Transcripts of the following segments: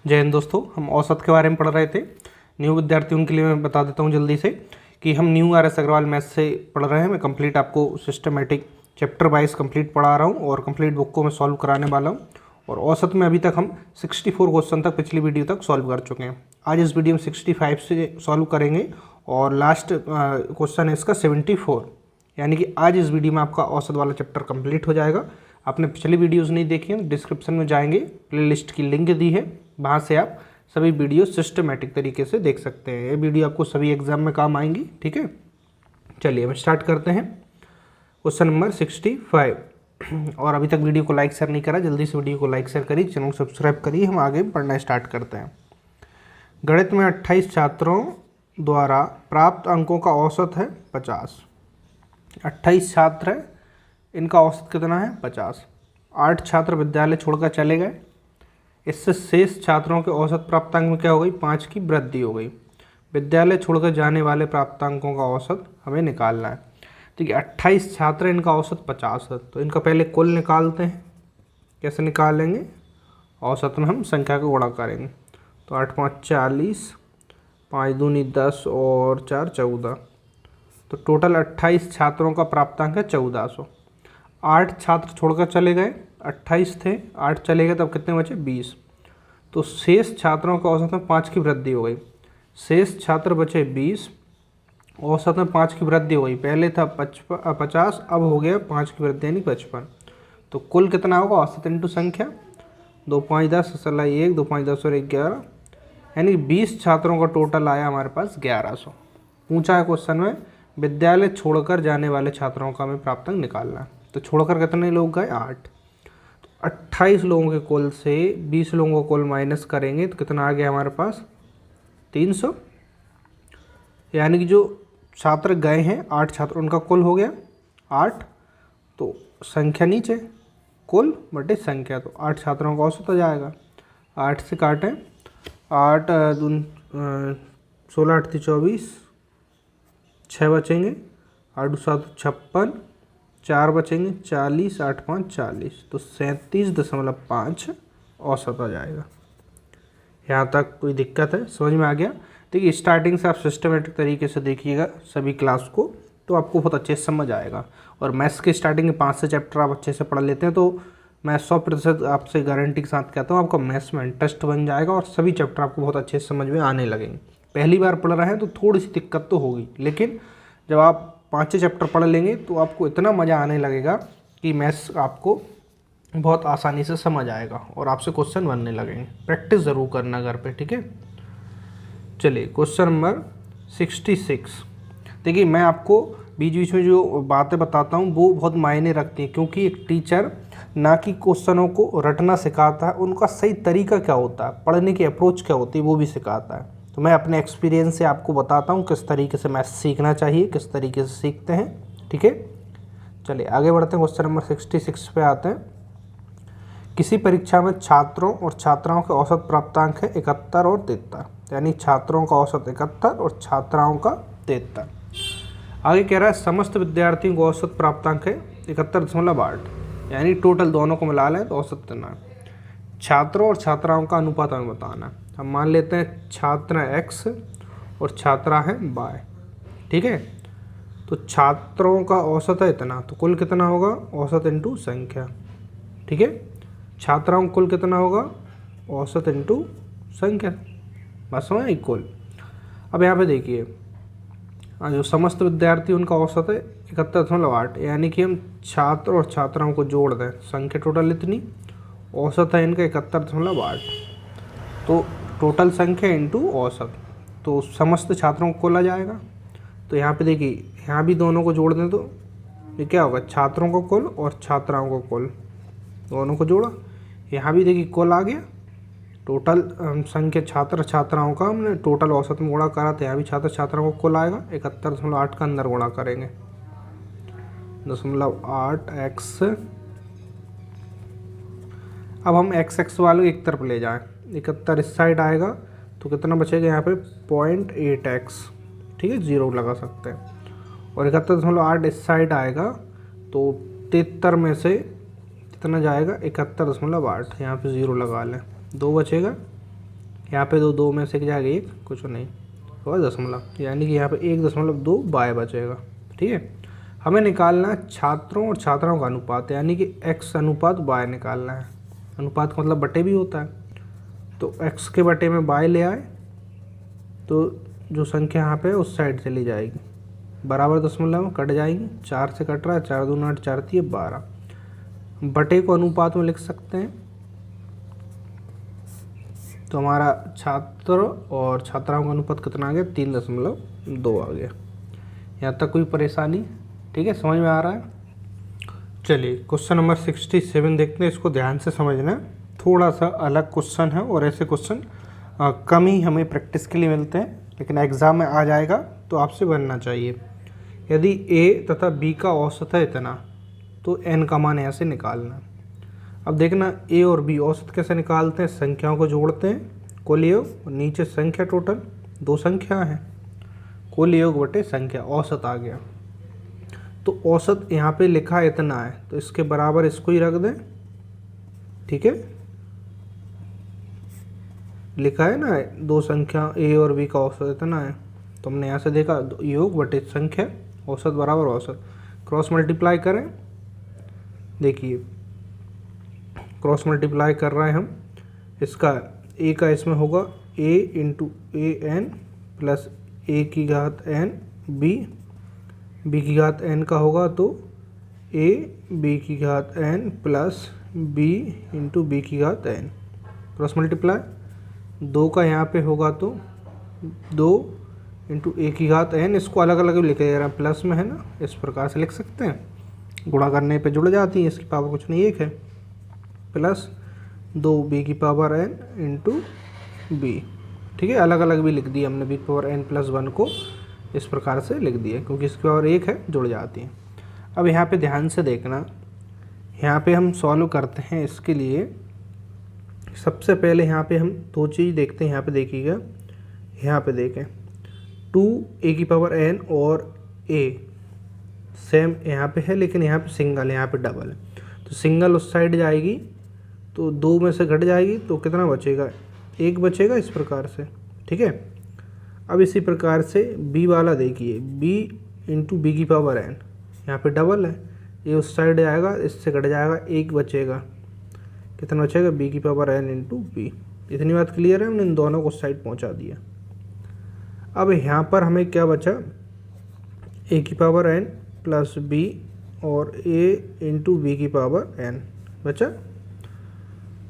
जय हिंद दोस्तों, हम औसत के बारे में पढ़ रहे थे। न्यू विद्यार्थियों के लिए मैं बता देता हूँ जल्दी से कि हम न्यू RS अग्रवाल मैथ्स से पढ़ रहे हैं। मैं कंप्लीट आपको सिस्टमेटिक चैप्टर वाइज कंप्लीट पढ़ा रहा हूँ और कंप्लीट बुक को मैं सॉल्व कराने वाला हूँ। और औसत में अभी तक हम 64 क्वेश्चन तक पिछली वीडियो तक सॉल्व कर चुके हैं। आज इस वीडियो में 65 से सॉल्व करेंगे और लास्ट क्वेश्चन है इसका 74, यानी कि आज इस वीडियो में आपका औसत वाला चैप्टर कंप्लीट हो जाएगा। आपने पिछली वीडियोस नहीं देखी हैं तो डिस्क्रिप्शन में जाएंगे, प्लेलिस्ट की लिंक दी है, वहाँ से आप सभी वीडियो सिस्टमेटिक तरीके से देख सकते हैं। ये वीडियो आपको सभी एग्जाम में काम आएंगी। ठीक है, चलिए हम स्टार्ट करते हैं। Question number 65। और अभी तक वीडियो को लाइक शेयर नहीं करा, जल्दी से वीडियो को लाइक शेयर करिए, चैनल को सब्सक्राइब करिए। हम आगे पढ़ना स्टार्ट करते हैं। गणित में 28 छात्रों द्वारा प्राप्त अंकों का औसत है 50। 28 छात्र है, इनका औसत कितना है 50। 8 छात्र विद्यालय छोड़कर चले गए, इससे शेष छात्रों के औसत प्राप्तांक में क्या हो गई, 5 की वृद्धि हो गई। विद्यालय छोड़कर जाने वाले प्राप्तांकों का औसत हमें निकालना है। ठीक है, 28 छात्र, इनका औसत 50 है, तो इनका पहले कुल निकालते हैं। कैसे निकालेंगे, औसत में हम संख्या को गुणा करेंगे। तो 8 5 40, 5 दूनी 10 और 4 14, तो टोटल 28 छात्रों का प्राप्तांक है 1400। 8 छात्र छोड़कर चले गए, 28 थे, 8 चले गए, तब कितने बचे 20। तो शेष छात्रों का औसत में 5 की वृद्धि हो गई। शेष छात्र बचे 20, औसत में 5 की वृद्धि हो गई। पहले था 50, अब हो गया 5 की वृद्धि यानी 55। तो कुल कितना होगा, औसत इंटू संख्या। 2 5 10 सला 1, 2 5 10 और 11, यानी 20 छात्रों का टोटल आया हमारे पास 1100। पूछा है क्वेश्चन में विद्यालय छोड़कर जाने वाले छात्रों का हमें प्राप्तांक निकालना है। तो छोड़कर कितने लोग गए, 8। तो 28 लोगों के कुल से 20 लोगों का कुल माइनस करेंगे तो कितना आ गया हमारे पास, 300। यानी कि जो छात्र गए हैं 8 छात्र, उनका कुल हो गया 8। तो संख्या नीचे, कुल बटे संख्या, तो 8 छात्रों का औसत हो जाएगा। 8 से काटें, 8 दून 16 8 24, 6 बचेंगे, 8 7 56, 4 बचेंगे, 40, 8 5 40, तो 37.5 औसत आ जाएगा। यहाँ तक कोई दिक्कत है, समझ में आ गया। देखिए स्टार्टिंग से आप सिस्टमेटिक तरीके से देखिएगा सभी क्लास को, तो आपको बहुत अच्छे से समझ आएगा। और मैथ्स के स्टार्टिंग के 5 से चैप्टर आप अच्छे से पढ़ लेते हैं तो मैं 100% आपसे गारंटी के साथ कहता हूँ आपका मैथ्स में इंटरेस्ट बन जाएगा और सभी चैप्टर आपको बहुत अच्छे से समझ में आने लगेंगे। पहली बार पढ़ रहे हैं तो थोड़ी सी दिक्कत तो होगी, लेकिन जब आप 5 चैप्टर पढ़ लेंगे तो आपको इतना मज़ा आने लगेगा कि मैथ्स आपको बहुत आसानी से समझ आएगा और आपसे क्वेश्चन बनने लगेंगे। प्रैक्टिस ज़रूर करना घर पे, ठीक है। चलिए क्वेश्चन नंबर 66। देखिए मैं आपको बीच बीच में जो बातें बताता हूँ वो बहुत मायने रखती हैं, क्योंकि एक टीचर ना कि क्वेश्चनों को रटना सिखाता है, उनका सही तरीका क्या होता है, पढ़ने की अप्रोच क्या होती है वो भी सिखाता है। तो मैं अपने एक्सपीरियंस से आपको बताता हूँ किस तरीके से मैथ्स सीखना चाहिए, किस तरीके से सीखते हैं। ठीक है, चलिए आगे बढ़ते हैं। क्वेश्चन नंबर 66 पे आते हैं। किसी परीक्षा में छात्रों और छात्राओं के औसत प्राप्तांक है 71 और 73, यानी छात्रों का औसत 71 और छात्राओं का 73। आगे कह रहा है समस्त विद्यार्थियों का औसत प्राप्तांक है 71.8, यानी टोटल दोनों को मिला लें तो औसत कितना है। छात्रों और छात्राओं का अनुपात हमें बताना है। हम मान लेते हैं छात्र हैं x और छात्रा हैं y। ठीक है, तो छात्रों का औसत है इतना, तो कुल कितना होगा, औसत इंटू संख्या। ठीक है, छात्राओं का कुल कितना होगा, औसत इंटू संख्या, बस में इक्वल। अब यहाँ पे देखिए जो समस्त विद्यार्थी उनका औसत है 71.8, यानी कि हम छात्र और छात्राओं को जोड़ दें, संख्या टोटल इतनी, औसत है इनका 71.8, तो टोटल संख्या इंटू औसत, तो समस्त छात्रों को कुल आ जाएगा। तो यहाँ पे देखिए यहाँ भी दोनों को जोड़ दें तो ये क्या होगा, छात्रों को कुल और छात्राओं को कुल, दोनों को जोड़ा, यहाँ भी देखिए कुल आ गया। टोटल संख्या छात्र छात्राओं का हमने टोटल औसत में गुणा करा, तो यहाँ भी छात्र छात्राओं को कुल आएगा। 71.8 का अंदर गुणा करेंगे, 0.8x। अब हम x वाले एक तरफ ले जाएं, 71 इस साइड आएगा तो कितना बचेगा यहाँ पे 0.8x। ठीक है, 0 लगा सकते हैं। और 71.8 इस साइड आएगा तो 73 में से कितना जाएगा, 71.8, यहाँ पे 0 लगा लें, 2 बचेगा, यहाँ पे दो में से जाएगा एक, कुछ नहीं और दशमलव, यानी कि यहाँ पे 1.2 बाय बचेगा। ठीक है, हमें निकालना है छात्रों और छात्राओं का अनुपात, यानी कि x अनुपात y निकालना है। अनुपात का मतलब बटे भी होता है, तो x के बटे में y ले आए तो जो संख्या यहाँ पे उस साइड चली जाएगी, बराबर दशमलव कट जाएगी, 4 से कट रहा है, 4 दूना 8, 4 3 12, बटे को अनुपात में लिख सकते हैं। तो हमारा छात्र और छात्राओं का अनुपात कितना आ गया, 3.2 आ गया। यहाँ तक कोई परेशानी? ठीक है, समझ में आ रहा है। चलिए क्वेश्चन नंबर 67 देखते हैं, इसको ध्यान से समझना है, थोड़ा सा अलग क्वेश्चन है और ऐसे क्वेश्चन कम ही हमें प्रैक्टिस के लिए मिलते हैं, लेकिन एग्ज़ाम में आ जाएगा तो आपसे बनना चाहिए। यदि a तथा b का औसत है इतना, तो n का मान ऐसे निकालना। अब देखना a और b औसत कैसे निकालते हैं, संख्याओं को जोड़ते हैं, कुल योग नीचे संख्या, टोटल 2 संख्या हैं, कुल योग बटे संख्या, औसत आ गया। तो औसत यहाँ पे लिखा है इतना है, तो इसके बराबर इसको ही रख दें। ठीक है, लिखा है ना 2 संख्या a और b का औसत इतना है, तो हमने यहाँ से देखा योग बटे संख्या, औसत बराबर औसत, क्रॉस मल्टीप्लाई करें। देखिए क्रॉस मल्टीप्लाई कर रहे हैं हम, इसका a का इसमें होगा a into A N plus a की घात n b की घात n का होगा तो a b की घात n plus b into b की घात n, क्रॉस मल्टीप्लाई 2 का यहाँ पे होगा तो 2 इंटू ए की घात n, इसको अलग अलग भी लिखे जा रहा है, प्लस में है ना, इस प्रकार से लिख सकते हैं, गुणा करने पे जुड़ जाती है, इसकी पावर कुछ नहीं एक है, प्लस 2 b की पावर n इंटू b। ठीक है, अलग अलग भी लिख दिया हमने, b की पावर n प्लस 1 को इस प्रकार से लिख दिया, क्योंकि इसकी पावर एक है, जुड़ जाती है। अब यहाँ पे ध्यान से देखना, यहाँ पे हम सॉल्व करते हैं, इसके लिए सबसे पहले यहाँ पे हम 2 चीज़ देखते हैं। यहाँ पे देखिएगा, यहाँ पे देखें 2a की पावर n और a सेम यहाँ पे है, लेकिन यहाँ पे सिंगल है, यहाँ पे डबल है, तो सिंगल उस साइड जाएगी तो 2 में से घट जाएगी, तो कितना बचेगा, 1 बचेगा, इस प्रकार से। ठीक है, अब इसी प्रकार से b वाला देखिए, b इंटू बी की पावर n, यहाँ पे डबल है, ये उस साइड आएगा, इससे घट जाएगा, 1 बचेगा, कितना बचेगा, b की पावर n इंटू बी। इतनी बात क्लियर है, हमने इन दोनों को साइड पहुँचा दिया। अब यहाँ पर हमें क्या बचा, a की पावर n प्लस b और a इंटू बी की पावर n बचा।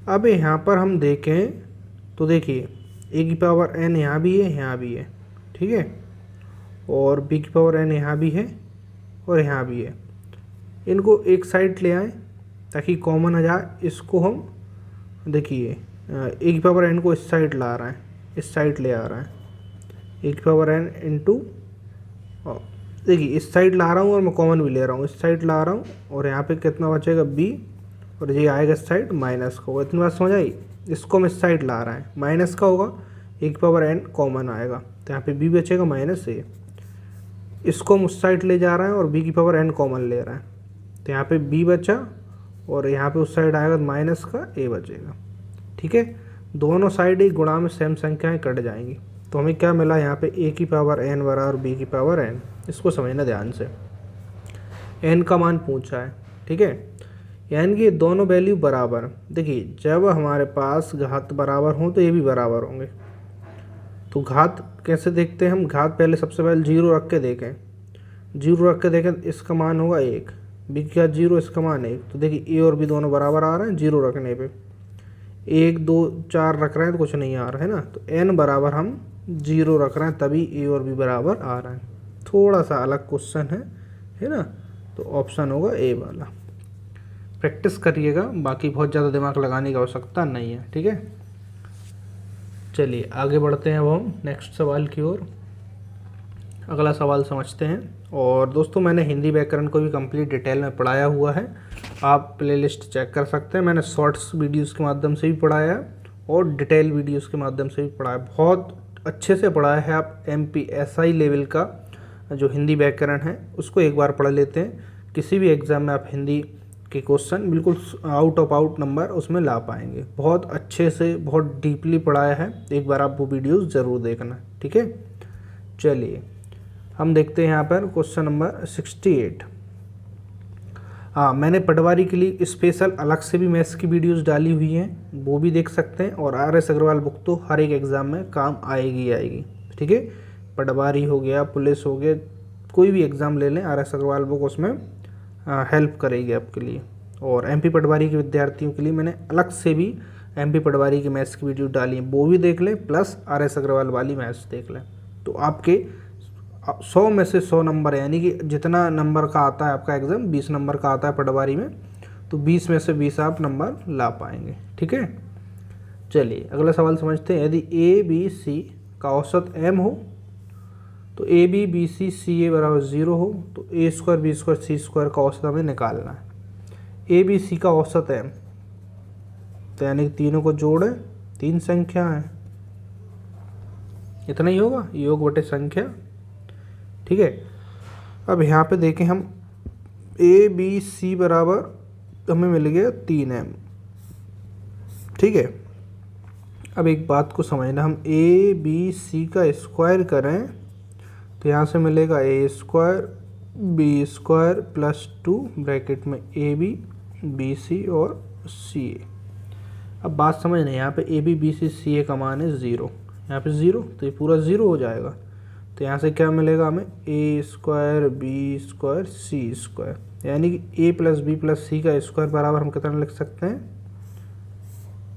अब यहाँ पर हम देखें तो देखिए a की पावर n यहाँ भी है, यहाँ भी है, ठीक है, और b की पावर n यहाँ भी है और यहाँ भी है। इनको एक साइड ले आएँ ताकि कॉमन आ जाए। इसको हम देखिए a की पावर n को इस साइड ला रहा है, इस साइड ले आ रहा है, a की पावर n इंटू, देखिए इस साइड ला रहा हूँ और मैं कॉमन भी ले रहा हूँ, इस साइड ला रहा हूँ, और यहाँ पे कितना बचेगा b, और ये आएगा इस साइड माइनस का होगा। इतनी बात समझ आई। इसको हम इस साइड ला रहे हैं, माइनस का होगा, a की पावर n कॉमन आएगा, तो यहाँ पे b बचेगा माइनस a। इसको हम उस साइड ले जा रहे हैं और b की पावर n कॉमन ले रहे हैं, तो यहाँ पे b बचा और यहाँ पे उस साइड आएगा माइनस का a बचेगा। ठीक है, दोनों साइड एक गुणा में सेम संख्याएं कट जाएंगी, तो हमें क्या मिला, यहाँ पे a की पावर n बराबर b की पावर n। इसको समझना ध्यान से, n का मान पूछा है। ठीक है, यानी कि दोनों वैल्यू बराबर। देखिए जब हमारे पास घात बराबर हों तो ये भी बराबर होंगे। तो घात कैसे देखते हैं हम, घात पहले सबसे पहले 0 रख के देखें, 0 रख के देखें, इसका मान होगा 1, b की घात 0, इसका मान 1। तो देखिए a और b दोनों बराबर आ रहे हैं 0 रखने पे, 1 2 4 रख रहे हैं तो कुछ नहीं आ रहा है ना, तो n बराबर हम 0 रख रहे हैं, तभी a और b बराबर आ रहा है। थोड़ा सा अलग क्वेश्चन है ना, तो ऑप्शन होगा a वाला। प्रैक्टिस करिएगा, बाकी बहुत ज़्यादा दिमाग लगाने की आवश्यकता नहीं है। ठीक है, चलिए आगे बढ़ते हैं अब हम नेक्स्ट सवाल की ओर। अगला सवाल समझते हैं। और दोस्तों मैंने हिंदी व्याकरण को भी कंप्लीट डिटेल में पढ़ाया हुआ है, आप प्लेलिस्ट चेक कर सकते हैं। मैंने शॉर्ट्स वीडियोस के माध्यम से भी पढ़ाया है और डिटेल वीडियोस के माध्यम से भी पढ़ाया, बहुत अच्छे से पढ़ाया है। आप MPSI लेवल का जो हिंदी व्याकरण है उसको एक बार पढ़ लेते हैं, किसी भी एग्ज़ाम में आप हिंदी कि क्वेश्चन बिल्कुल आउट ऑफ आउट नंबर उसमें ला पाएंगे। बहुत अच्छे से बहुत डीपली पढ़ाया है, एक बार आप वो वीडियोस ज़रूर देखना, ठीक है। चलिए हम देखते हैं यहाँ पर क्वेश्चन नंबर 68। हाँ, मैंने पटवारी के लिए स्पेशल अलग से भी मैथ्स की वीडियोस डाली हुई हैं, वो भी देख सकते हैं। और RS अग्रवाल बुक तो हर एक एग्ज़ाम में काम आएगी आएगी, ठीक है। पटवारी हो गया, पुलिस हो गया, कोई भी एग्ज़ाम ले लें, RS अग्रवाल बुक उसमें हेल्प करेगी आपके लिए। और MP पटवारी के विद्यार्थियों के लिए मैंने अलग से भी MP पटवारी की मैथ्स की वीडियो डाली है, वो भी देख लें, प्लस RS अग्रवाल वाली मैथ्स देख लें। तो आपके 100 में से 100 नंबर, यानी कि जितना नंबर का आता है आपका एग्ज़ाम 20 नंबर का आता है पटवारी में, तो 20 में से 20 आप नंबर ला पाएंगे, ठीक है। चलिए अगला सवाल समझते हैं। यदि ABC का औसत m हो तो AB BC CA बराबर 0 हो तो A² B² C² का औसत हमें निकालना है। ABC का औसत m, तो यानी कि तीनों को जोड़े, 3 संख्या है, इतना ही होगा, योग बटे संख्या, ठीक है। अब यहाँ पे देखें हम ABC बराबर हमें मिल गया 3m, ठीक है। अब एक बात को समझना, हम ABC का स्क्वायर करें तो यहाँ से मिलेगा A² B² प्लस 2 ब्रैकेट में AB BC और CA। अब बात समझना, यहाँ पे AB BC CA का मान है 0, यहाँ पे 0, तो ये पूरा 0 हो जाएगा। तो यहाँ से क्या मिलेगा हमें, A² B² C², यानी कि A plus B plus C का स्क्वायर बराबर हम कितना लिख सकते हैं,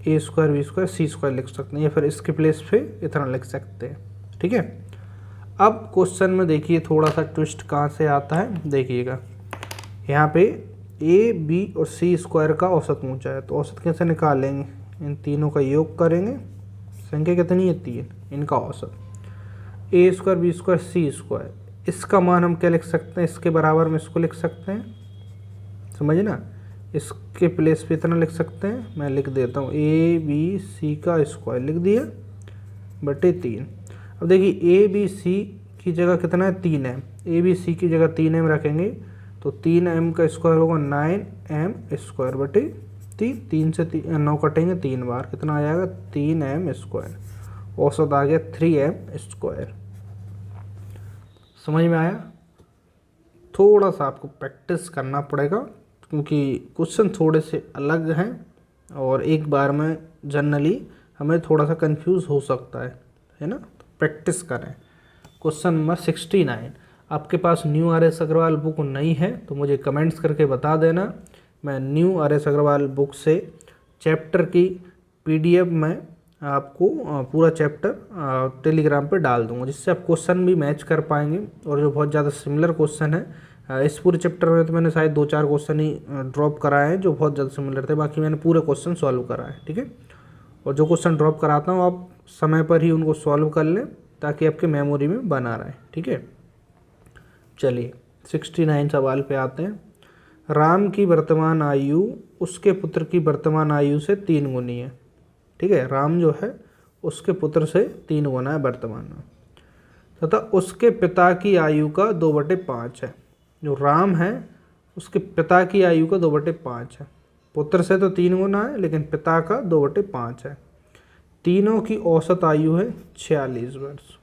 A² B² C² लिख सकते हैं, या फिर इसके प्लेस पे इतना लिख सकते हैं, ठीक है। अब क्वेश्चन में देखिए थोड़ा सा ट्विस्ट कहाँ से आता है, देखिएगा यहाँ पे A B और C² का औसत पूछा है, तो औसत कैसे निकालेंगे, इन तीनों का योग करेंगे, संख्या कितनी है 3, इनका औसत A² B² C², इसका मान हम क्या लिख सकते हैं, इसके बराबर में इसको लिख सकते हैं, समझे ना, इसके प्लेस पे इतना लिख सकते हैं, मैं लिख देता हूँ A B C का स्क्वायर लिख दिया बटे 3। अब देखिए A B C की जगह कितना है, 3m, A B C की जगह 3m रखेंगे तो 3m का स्क्वायर होगा 9m² बटे 3, 3 से 9 कटेंगे 3 बार, कितना आ जाएगा 3m², औसत आ गया 3m²। समझ में आया। थोड़ा सा आपको प्रैक्टिस करना पड़ेगा क्योंकि क्वेश्चन थोड़े से अलग हैं और एक बार में जनरली हमें थोड़ा सा कंफ्यूज हो सकता है ना, तो प्रैक्टिस करें। क्वेश्चन नंबर 69, आपके पास न्यू RS अग्रवाल बुक नहीं है तो मुझे कमेंट्स करके बता देना, मैं न्यू RS अग्रवाल बुक से चैप्टर की PDF में आपको पूरा चैप्टर टेलीग्राम पे डाल दूंगा, जिससे आप क्वेश्चन भी मैच कर पाएंगे। और जो बहुत ज़्यादा सिमिलर क्वेश्चन है, इस पूरे चैप्टर में तो मैंने शायद 2-4 क्वेश्चन ही ड्रॉप कराए हैं जो बहुत ज़्यादा सिमिलर थे, बाकी मैंने पूरे क्वेश्चन सॉल्व कराए, ठीक है। और जो क्वेश्चन ड्रॉप कराता हूँ आप समय पर ही उनको सॉल्व कर लें ताकि आपके मेमोरी में बना रहे, ठीक है। चलिए 69 सवाल पे आते हैं। राम की वर्तमान आयु उसके पुत्र की वर्तमान आयु से 3 गुनी है, ठीक है। राम जो है उसके पुत्र से 3 गुना है वर्तमान में, तथा उसके पिता की आयु का 2/5 है। जो राम है उसके पिता की आयु का 2/5 है, पुत्र से तो 3 गुना है लेकिन पिता का 2/5 है। तीनों की औसत आयु है 46 वर्ष।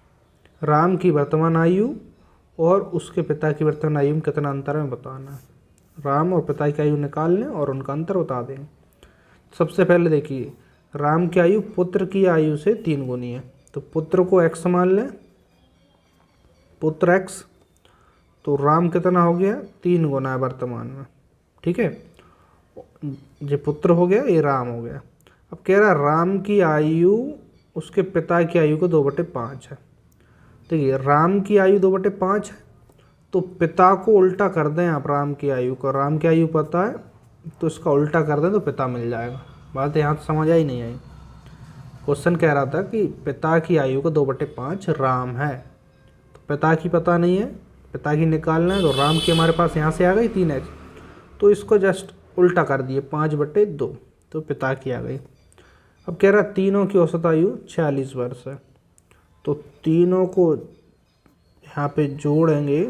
राम की वर्तमान आयु और उसके पिता की वर्तमान आयु में कितना अंतर है बताना है। राम और पिता की आयु निकाल लें और उनका अंतर बता दें। सबसे पहले देखिए, राम की आयु पुत्र की आयु से 3 गुनी है, तो पुत्र को x मान लें, पुत्र x, तो राम कितना हो गया 3 गुना है वर्तमान में, ठीक है। ये पुत्र हो गया, ये राम हो गया। अब कह रहा है राम की आयु उसके पिता की आयु को 2/5 है। देखिए राम की आयु 2/5 है तो पिता को उल्टा कर दें आप, राम की आयु को, राम की आयु पता है तो इसका उल्टा कर दें तो पिता मिल जाएगा। बात यहाँ समझ आई नहीं आई। क्वेश्चन कह रहा था कि पिता की आयु को 2/5 राम है, तो पिता की पता नहीं है, पिता की निकालना है, तो राम की हमारे पास यहाँ से आ गई 3x, तो इसको जस्ट उल्टा कर दिए 5/2, तो पिता की आ गई। अब कह रहा है तीनों की औसत आयु 46 वर्ष है, तो तीनों को यहाँ पे जोड़ेंगे,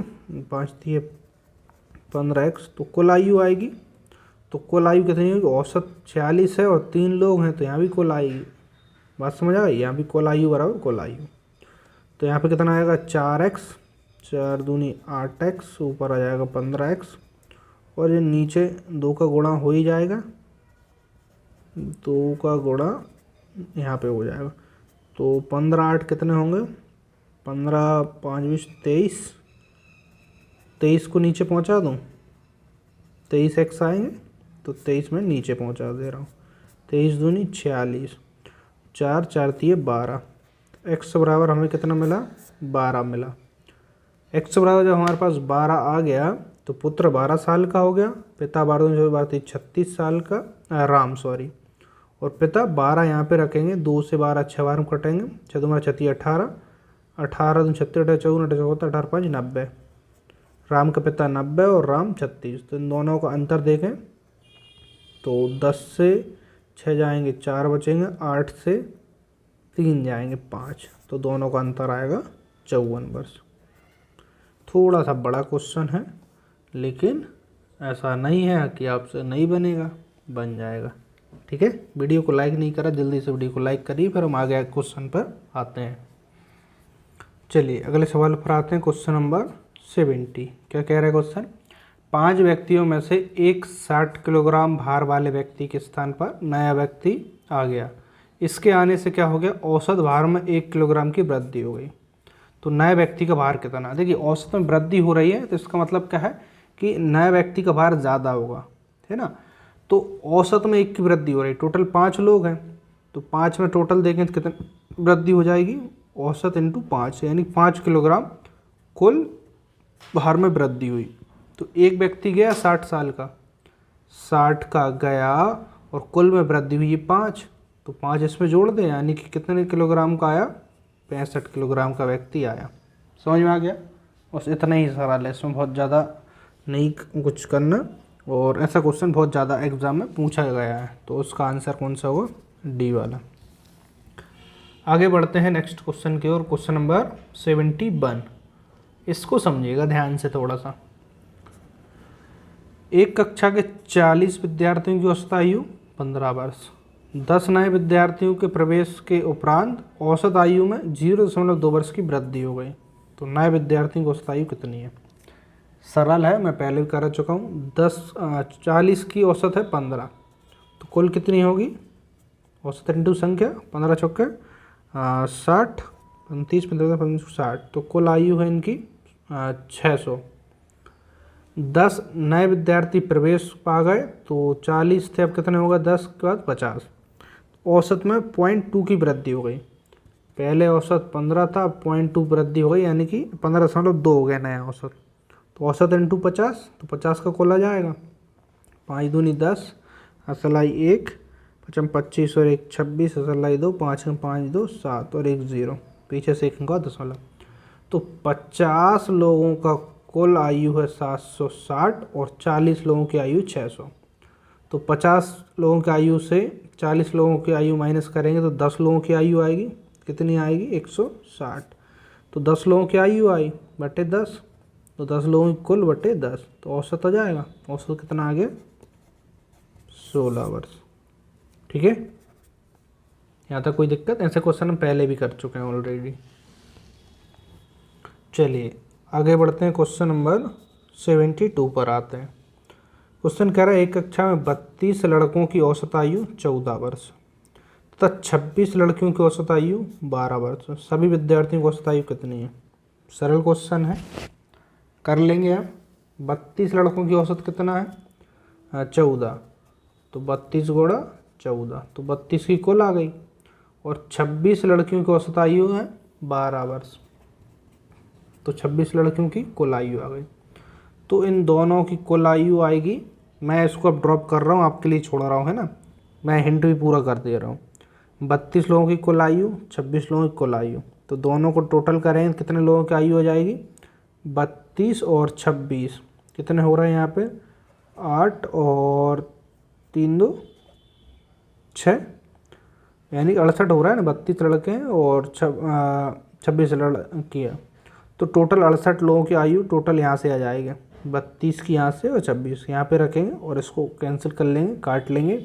5 दिए 15x, तो कुल आयु आएगी तो कुल आयु कितनी होगी, औसत 46 है और 3 लोग हैं, तो यहाँ भी कुल आयु, बात समझ आ गई, यहाँ भी कुल आयु बराबर कुल आयु। तो यहाँ पे कितना आएगा 4x, 4 दूनी 8x, ऊपर आ जाएगा 15x, और ये नीचे 2 का गुणा हो ही जाएगा, 2 का गुणा यहाँ पे हो जाएगा। तो 15 8 कितने होंगे, 15 5 20 23, 23 को नीचे पहुँचा दूँ, 23x आएंगे, तो 23 में नीचे पहुँचा दे रहा हूँ, 23 दूनी 46, 4 4 3 12, x बराबर हमें कितना मिला, 12 मिला। x बराबर जब हमारे पास 12 आ गया तो पुत्र 12 साल का हो गया, पिता 12 36 साल का, राम सॉरी, और पिता 12 यहाँ पे रखेंगे, 2 से 12 6 बार में कटेंगे, 6 दूना 36 18, 18 दूनी 36 18 54 14 18 5 90, राम का पिता 90 और राम 36। तो इन दोनों का अंतर देखें तो 10 से 6 जाएंगे 4 बचेंगे, 8 से 3 जाएंगे 5, तो दोनों का अंतर आएगा 54 वर्ष। थोड़ा सा बड़ा क्वेश्चन है, लेकिन ऐसा नहीं है कि आपसे नहीं बनेगा, बन जाएगा। ठीक है, वीडियो को लाइक नहीं करा, जल्दी से वीडियो को लाइक करिए, फिर हम आगे क्वेश्चन पर आते हैं। चलिए अगले सवाल पर आते हैं, क्वेश्चन नंबर 70। क्या कह रहा है क्वेश्चन, 5 व्यक्तियों में से एक 60 किलोग्राम भार वाले व्यक्ति के स्थान पर नया व्यक्ति आ गया। इसके आने से क्या हो गया, औसत भार में 1 किलोग्राम की वृद्धि हो गई। तो नए व्यक्ति का भार कितना, देखिए औसत में वृद्धि हो रही है, तो इसका मतलब क्या है कि नए व्यक्ति का भार ज़्यादा होगा, है ना। तो औसत में 1 की वृद्धि हो रही है, टोटल 5 लोग हैं, तो 5 में टोटल देखें तो कितनी वृद्धि हो जाएगी, औसत इंटू 5, यानी 5 किलोग्राम कुल भार में वृद्धि हुई। तो एक व्यक्ति गया 60 साल का, 60 का गया और कुल में वृद्धि हुई 5, तो 5 इसमें जोड़ दें, यानी कि कितने किलोग्राम का आया, 65 किलोग्राम का व्यक्ति आया। समझ में आ गया, बस इतना ही सवाल है, इसमें बहुत ज़्यादा नहीं कुछ करना, और ऐसा क्वेश्चन बहुत ज़्यादा एग्जाम में पूछा गया है, तो उसका आंसर कौन सा होगा, डी वाला। आगे बढ़ते हैं नेक्स्ट क्वेश्चन की ओर, क्वेश्चन नंबर 71। इसको समझिएगा ध्यान से थोड़ा सा। एक कक्षा के 40 विद्यार्थियों की औसत आयु 15 वर्ष, 10 नए विद्यार्थियों के प्रवेश के उपरांत औसत आयु में 0.2 वर्ष की वृद्धि हो गई। तो नए विद्यार्थियों की औसत आयु कितनी है, सरल है, मैं पहले भी कर चुका हूँ। 40 की औसत है 15, तो कुल कितनी होगी, औसत इंटू संख्या, 15 चौके 60, 35 35 60, तो कुल आयु है इनकी 600। 10 नए विद्यार्थी प्रवेश पा गए, तो 40 थे, अब कितने होगा, 10 के बाद 50, औसत में 0.2 की वृद्धि हो गई। पहले औसत 15 था, 0.2 वृद्धि हो गई, यानी कि 15.2 हो गया नया औसत। तो औसत इंटू 50, तो 50 का कुल आ जाएगा, 5 दूनी 10, असलाई 1, 5 25 और 1 26, असलाई 2, 5 5 2 7 और 1 0, पीछे से 1 का दशमलव। तो 50 लोगों का कुल आयु है 760 और 40 लोगों की आयु 600। तो 50 लोगों की आयु से 40 लोगों की आयु माइनस करेंगे तो 10 लोगों की आयु आएगी, कितनी आएगी, 160। तो 10 लोगों की आयु आई बटे 10, तो 10 लोगों की कुल बटे 10, तो औसत आ जाएगा, औसत कितना आ गया, 16 वर्ष। ठीक है, यहाँ तक कोई दिक्कत, ऐसे क्वेश्चन हम पहले भी कर चुके हैं ऑलरेडी। चलिए आगे बढ़ते हैं, क्वेश्चन नंबर 72 पर आते हैं। क्वेश्चन कह रहा है, एक कक्षा में 32 लड़कों की औसत आयु 14 वर्ष तथा 26 लड़कियों की औसत आयु 12 वर्ष, सभी विद्यार्थियों की औसत आयु कितनी है। सरल क्वेश्चन है, कर लेंगे आप। 32 लड़कों की औसत कितना है, 14, तो 32 गुणा 14, तो 32 की कुल आ गई, और 26 लड़कियों की औसत आयु है 12 वर्ष, तो 26 लड़कियों की कुल आयु आ गई। तो इन दोनों की कुल आयु आएगी, मैं इसको अब ड्रॉप कर रहा हूँ, आपके लिए छोड़ रहा हूँ, है ना, मैं हिंट भी पूरा कर दे रहा हूँ। 32 लोगों की कुल आयु, 26 लोगों की कुल आयु, तो दोनों को टोटल करें कितने लोगों की आयु हो जाएगी, 32 और 26, कितने हो रहे हैं यहाँ पे, 8 और 3 2 6, यानी 68 हो रहा है ना, 32 लड़के हैं और 26 लड़की है, तो टोटल 68 लोगों की आयु टोटल यहाँ से आ जाएगी। 32 की यहाँ से और 26 यहाँ पे रखेंगे और इसको कैंसिल कर लेंगे, काट लेंगे,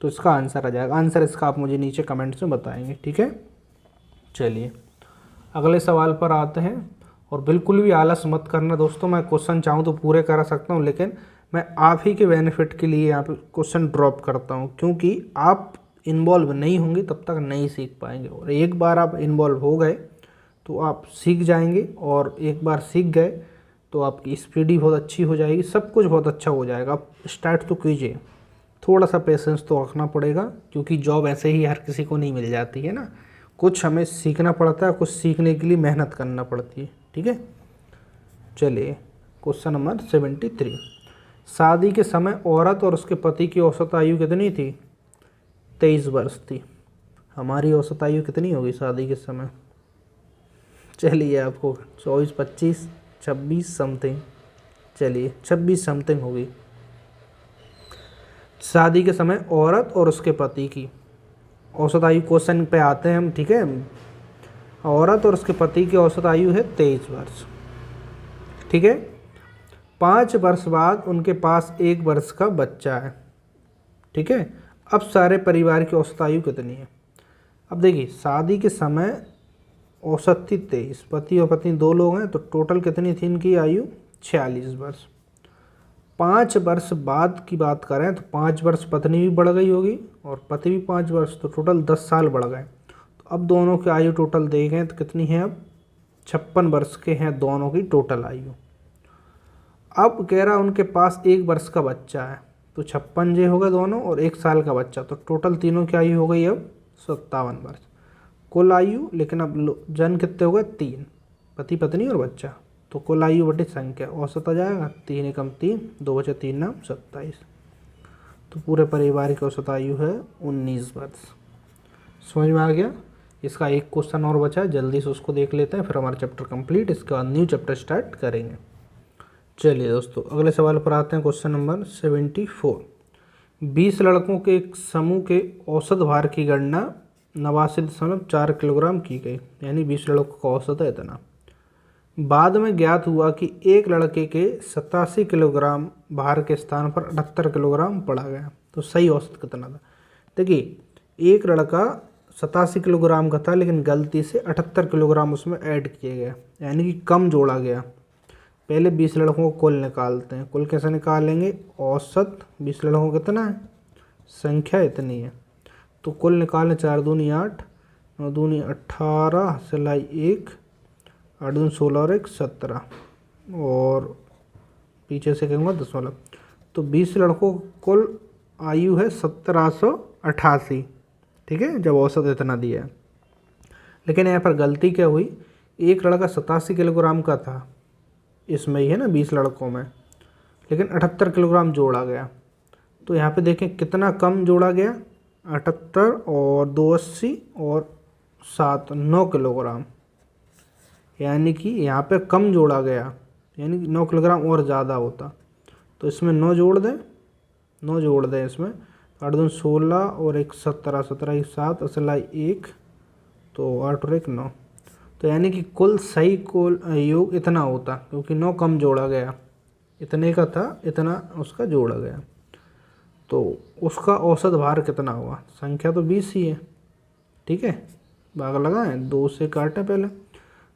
तो इसका आंसर आ जाएगा। आंसर इसका आप मुझे नीचे कमेंट्स में बताएंगे, ठीक है। चलिए अगले सवाल पर आते हैं। और बिल्कुल भी आलस मत करना दोस्तों, मैं क्वेश्चन चाहूँ तो पूरे करा सकता हूँ, लेकिन मैं आप ही के बेनिफिट के लिए यहाँ पे क्वेश्चन ड्रॉप करता हूँ, क्योंकि आप इन्वॉल्व नहीं होंगे तब तक नहीं सीख पाएंगे। और एक बार आप इन्वॉल्व हो गए तो आप सीख जाएंगे, और एक बार सीख गए तो आपकी स्पीड ही बहुत अच्छी हो जाएगी, सब कुछ बहुत अच्छा हो जाएगा। आप स्टार्ट तो कीजिए, थोड़ा सा पेशेंस तो रखना पड़ेगा, क्योंकि जॉब ऐसे ही हर किसी को नहीं मिल जाती है ना, कुछ हमें सीखना पड़ता है, कुछ सीखने के लिए मेहनत करना पड़ती है, ठीक है। चलिए क्वेश्चन नंबर 73। शादी के समय औरत और उसके पति की औसत आयु कितनी थी? 23 वर्ष थी। हमारी औसत आयु कितनी होगी शादी के समय? चलिए आपको 24, 25, 26 समथिंग, चलिए 26 समथिंग होगी शादी के समय औरत और उसके पति की औसत आयु। क्वेश्चन पे आते हैं हम, ठीक है। औरत और उसके पति की औसत आयु है 23 वर्ष, ठीक है। 5 वर्ष बाद उनके पास 1 वर्ष का बच्चा है, ठीक है। अब सारे परिवार की औसत आयु कितनी है? अब देखिए शादी के समय औसत थी 23, पति और पत्नी 2 लोग हैं, तो टोटल कितनी थी इनकी आयु? 46 वर्ष। 5 वर्ष बाद की बात करें तो 5 वर्ष पत्नी भी बढ़ गई होगी और पति भी 5 वर्ष, तो टोटल 10 साल बढ़ गए। तो अब दोनों की आयु टोटल देखें तो कितनी है? अब 56 वर्ष के हैं दोनों की टोटल आयु। अब कह रहा उनके पास 1 वर्ष का बच्चा है, तो 56 जे हो गए दोनों और 1 साल का बच्चा, तो टोटल तीनों की आयु हो गई अब 57 वर्ष कुल आयु। लेकिन अब जन कितने हो गए? 3, पति पत्नी और बच्चा, तो कुल आयु बटे संख्या औसत आ जाएगा 3 एकम 3, 2 बचे 3 नाम 27, तो पूरे परिवार की औसत आयु है 19 वर्ष। समझ में आ गया? इसका एक क्वेश्चन और बचा है, जल्दी से उसको देख लेते हैं, फिर हमारा चैप्टर कंप्लीट, इसके बाद न्यू चैप्टर स्टार्ट करेंगे। चलिए दोस्तों अगले सवाल पर आते हैं, क्वेश्चन नंबर 74। 20 लड़कों के एक समूह के औसत भार की गणना 89.4 किलोग्राम की गई, यानी 20 लड़कों का औसत है इतना। बाद में ज्ञात हुआ कि एक लड़के के 87 किलोग्राम भार के स्थान पर 78 किलोग्राम पड़ा गया, तो सही औसत कितना था? देखिए एक लड़का 87 किलोग्राम का था, लेकिन गलती से 78 किलोग्राम उसमें ऐड किए गए, यानी कि कम जोड़ा गया। पहले 20 लड़कों को कुल निकालते हैं। कुल कैसे निकालेंगे? औसत 20 लड़कों को कितना है? संख्या इतनी है, तो कुल निकालें। 4 दूनी 8, 9 दूनी 18, सिलाई 1, 8 दूनी 16 और 1 17, और पीछे से कहूँगा दशमलव, तो 20 लड़कों को कुल आयु है 1788, ठीक है, जब औसत इतना दिया है। लेकिन यहाँ पर गलती क्या हुई? एक लड़का 87 किलोग्राम का था, इसमें ही है ना 20 लड़कों में, लेकिन 78 किलोग्राम जोड़ा गया। तो यहाँ पे देखें कितना कम जोड़ा गया? 78 और 280 और 7, 9 किलोग्राम, यानी कि यहाँ पे कम जोड़ा गया, यानी कि 9 किलोग्राम और ज़्यादा होता। तो इसमें 9 जोड़ दें, 9 जोड़ दें इसमें, 8 दूनी 16 और 1 17, 17 1 7, असलाई 1, तो 8 और 1 9, तो यानी कि कुल सही कुल योग इतना होता, क्योंकि 9 कम जोड़ा गया, इतने का था इतना उसका जोड़ा गया। तो उसका औसत भार कितना हुआ? संख्या तो 20 ही है, ठीक है, भाग लगाएं, 2 से काटें पहले,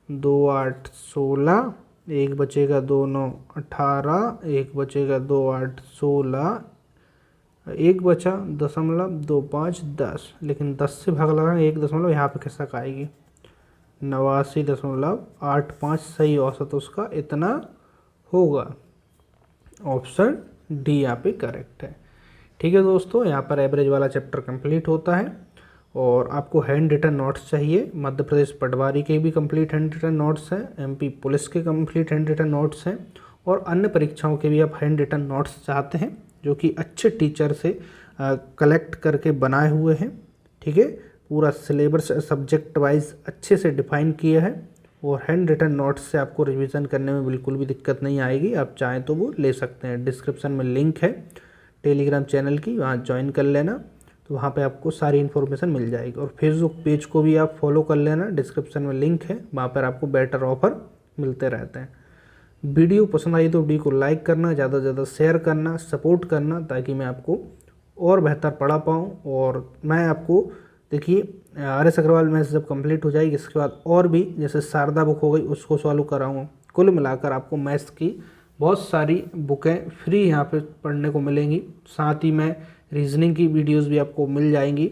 2 8 16, 1 बचेगा 2 9 18, 1 बचेगा 2 8 16, 1 बचा 0.25 10, लेकिन 10 से भाग लगाएं, 1 दशमलव यहाँ पे खिसक आएगी, 89.85 सही औसत उसका इतना होगा। ऑप्शन डी यहाँ पे करेक्ट है, ठीक है दोस्तों। यहाँ पर एवरेज वाला चैप्टर कंप्लीट होता है, और आपको हैंड रिटन नोट्स चाहिए। मध्य प्रदेश पटवारी के भी कंप्लीट हैंड रिटन नोट्स हैं, एमपी पुलिस के कंप्लीट हैंड रिटन नोट्स हैं, और अन्य परीक्षाओं के भी आप हैंड रिटन नोट्स चाहते हैं, जो कि अच्छे टीचर से कलेक्ट करके बनाए हुए हैं, ठीक है। पूरा सिलेबस सब्जेक्ट वाइज अच्छे से डिफाइन किया है, और हैंड रिटन नोट्स से आपको रिवीजन करने में बिल्कुल भी दिक्कत नहीं आएगी। आप चाहें तो वो ले सकते हैं। डिस्क्रिप्शन में लिंक है टेलीग्राम चैनल की, वहाँ ज्वाइन कर लेना, तो वहाँ पे आपको सारी इन्फॉर्मेशन मिल जाएगी। और फेसबुक पेज को भी आप फॉलो कर लेना, डिस्क्रिप्शन में लिंक है, वहाँ पर आपको बेटर ऑफर मिलते रहते हैं। वीडियो पसंद आई तो वीडियो को लाइक करना, ज़्यादा से ज़्यादा शेयर करना, सपोर्ट करना, ताकि मैं आपको और बेहतर पढ़ा पाऊँ। और मैं आपको देखिए RS अग्रवाल मैथ्स जब कंप्लीट हो जाएगी इसके बाद और भी जैसे शारदा बुक हो गई उसको सॉल्व कराऊँगा। कुल मिलाकर आपको मैथ्स की बहुत सारी बुकें फ्री यहाँ पे पढ़ने को मिलेंगी। साथ ही में रीजनिंग की वीडियोस भी आपको मिल जाएंगी।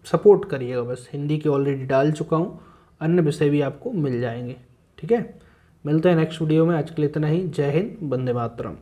सपोर्ट करिएगा बस। हिंदी की ऑलरेडी डाल चुका हूँ, अन्य विषय भी आपको मिल जाएंगे। ठीक है, मिलते हैं नेक्स्ट वीडियो में। आज के लिए इतना ही। जय हिंद, वंदे मातरम।